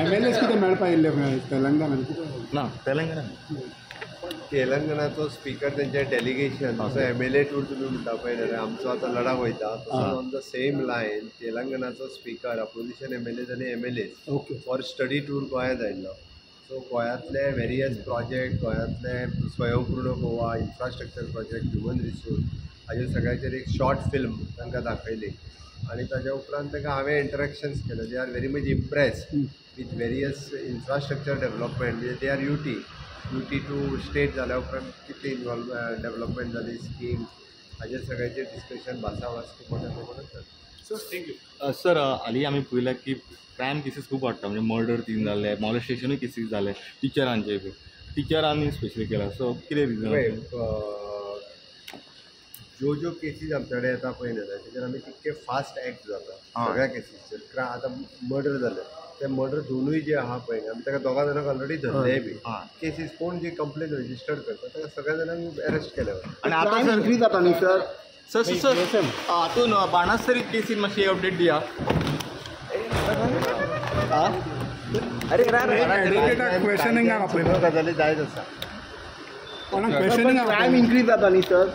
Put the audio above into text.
MLAs किती मेळपा येयल्ले तेलंगणात ना तेलंगणाचो स्पीकर तेंचे डेलिगेशन असो MLA टूर तुमी म्हणटा पळय न्हय आमचो आतां लडाख वयता तसो ऑन द सेम लायन तेलंगणाचो स्पीकर अपोजिशन MLAs आनी MLAs okay for study tour गोंयांत आयिल्लो. सो गोंयांतले वेरियस प्रोजेक्ट गोंयांतले Swayampurna Goa infrastructure project human resource हाजेर सगळ्याचेर एक शॉर्ट फिल्म तांकां दाखयली आनी ताज्या उपरांत ताका हांवें इंटरेक्शन्स केले. They are very much impress with various infrastructure development म्हणजे they are UT to state जाल्या उपरांत कितली डेवलपमेंट जाली स्कीम हाजेर सगळ्याचेर डिस्कशन भासाभास खूब मोठ्या प्रमाणांत जाली. Sir thank you. सर हालीं आमी पळयलां की क्रायम केसीस खूब वाडटा म्हणजे मर्डर 3 जाल्ले मॉलेस्टेशनूय केसीस जाले टिचरांचे बी टिचरांनी स्पेशली केला. सो कितें रिजन ज्यो केसीस आमचे कडेन येता पळय न्हय तेजेर आमी तितके फास्ट एक्ट जाता सगळ्या केसीसचेर. आतां मर्डर जाले ते मर्डर दोनूय जे आहा पळय आमी ताका दोगा जाणांक ऑलरेडी धरलेय बी केसीस कोण जी कंप्लेन रजिस्टर्ड करता ताका सगळ्या जाणांक अरेस्ट केले. आनी आतां सर इन्क्रीज जाता न्ही सर. सर हातून बाणासरी केसीन मातशी अपडेट दिया. क्वेश्चनिंग गजाली जायत आसा. क्वेश्चनिंग क्रायम इन्क्रीज जाता न्ही सर.